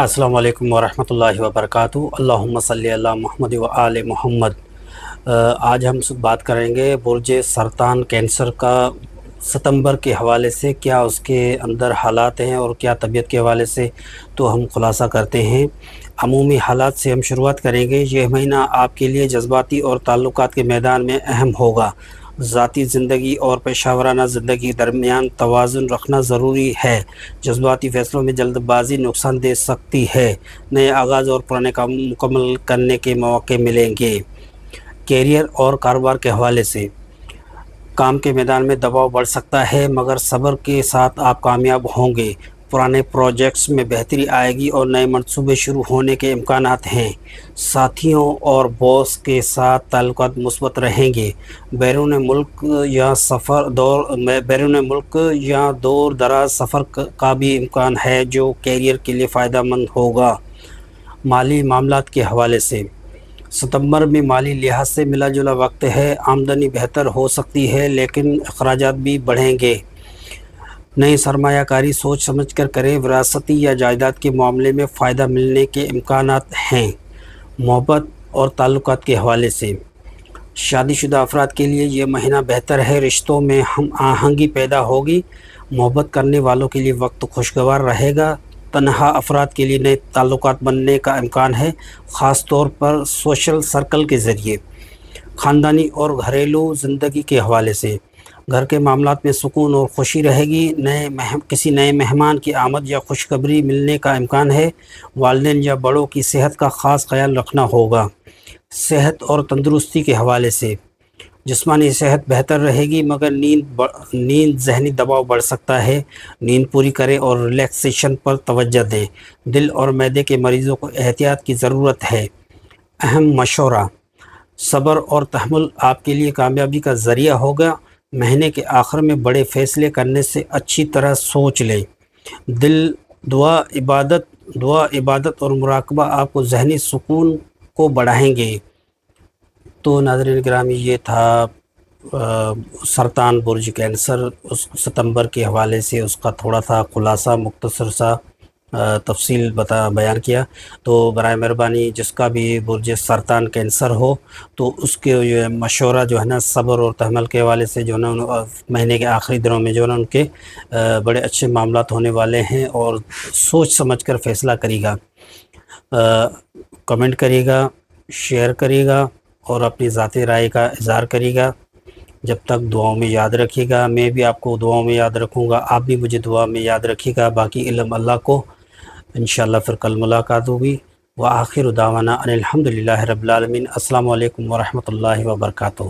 السلام علیکم ورحمۃ اللہ وبرکاتہ۔ اللہم صلی علی محمد و آل محمد۔ آج ہم بات کریں گے برج سرطان کینسر کا ستمبر کے حوالے سے، کیا اس کے اندر حالات ہیں اور کیا طبیعت کے حوالے سے، تو ہم خلاصہ کرتے ہیں۔ عمومی حالات سے ہم شروعات کریں گے۔ یہ مہینہ آپ کے لیے جذباتی اور تعلقات کے میدان میں اہم ہوگا۔ ذاتی زندگی اور پیشہ ورانہ زندگی درمیان توازن رکھنا ضروری ہے۔ جذباتی فیصلوں میں جلد بازی نقصان دے سکتی ہے۔ نئے آغاز اور پرانے کام مکمل کرنے کے مواقع ملیں گے۔ کیریئر اور کاروبار کے حوالے سے، کام کے میدان میں دباؤ بڑھ سکتا ہے، مگر صبر کے ساتھ آپ کامیاب ہوں گے۔ پرانے پروجیکٹس میں بہتری آئے گی اور نئے منصوبے شروع ہونے کے امکانات ہیں۔ ساتھیوں اور باس کے ساتھ تعلقات مثبت رہیں گے۔ بیرون ملک یا دور دراز سفر کا بھی امکان ہے، جو کیریئر کے لیے فائدہ مند ہوگا۔ مالی معاملات کے حوالے سے، ستمبر میں مالی لحاظ سے ملا جلا وقت ہے۔ آمدنی بہتر ہو سکتی ہے، لیکن اخراجات بھی بڑھیں گے۔ نئی سرمایہ کاری سوچ سمجھ کر کریں۔ وراثتی یا جائیداد کے معاملے میں فائدہ ملنے کے امکانات ہیں۔ محبت اور تعلقات کے حوالے سے، شادی شدہ افراد کے لیے یہ مہینہ بہتر ہے۔ رشتوں میں ہم آہنگی پیدا ہوگی۔ محبت کرنے والوں کے لیے وقت خوشگوار رہے گا۔ تنہا افراد کے لیے نئے تعلقات بننے کا امکان ہے، خاص طور پر سوشل سرکل کے ذریعے۔ خاندانی اور گھریلو زندگی کے حوالے سے، گھر کے معاملات میں سکون اور خوشی رہے گی۔ کسی نئے مہمان کی آمد یا خوشخبری ملنے کا امکان ہے۔ والدین یا بڑوں کی صحت کا خاص خیال رکھنا ہوگا۔ صحت اور تندرستی کے حوالے سے، جسمانی صحت بہتر رہے گی، مگر نیند ذہنی دباؤ بڑھ سکتا ہے۔ نیند پوری کریں اور ریلیکسیشن پر توجہ دیں۔ دل اور معدے کے مریضوں کو احتیاط کی ضرورت ہے۔ اہم مشورہ، صبر اور تحمل آپ کے لیے کامیابی کا ذریعہ ہوگا۔ مہینے کے آخر میں بڑے فیصلے کرنے سے اچھی طرح سوچ لیں۔ دعا، عبادت اور مراقبہ آپ کو ذہنی سکون کو بڑھائیں گے۔ تو ناظرین گرامی، یہ تھا سرطان برج کینسر اس ستمبر کے حوالے سے اس کا تھوڑا سا خلاصہ، مختصر سا تفصیل بیان کیا۔ تو برائے مہربانی جس کا بھی برج سرطان کینسر ہو، تو اس کے مشورہ جو ہے نا، صبر اور تحمل کے حوالے سے جو ہے نا، مہینے کے آخری دنوں میں جو ہے نا ان کے بڑے اچھے معاملات ہونے والے ہیں، اور سوچ سمجھ کر فیصلہ کرے گا۔ کمنٹ کرے گا، شیئر کرے گا اور اپنی ذاتی رائے کا اظہار کرے گا۔ جب تک دعاؤں میں یاد رکھیے گا، میں بھی آپ کو دعاؤں میں یاد رکھوں گا، آپ بھی مجھے دعا میں یاد رکھیے گا۔ باقی علم اللہ کو۔ انشاءاللہ پھر کل ملاقات ہوگی۔ وآخر دعوانا ان الحمدللہ رب العالمین۔ السلام علیکم ورحمۃ اللہ وبرکاتہ۔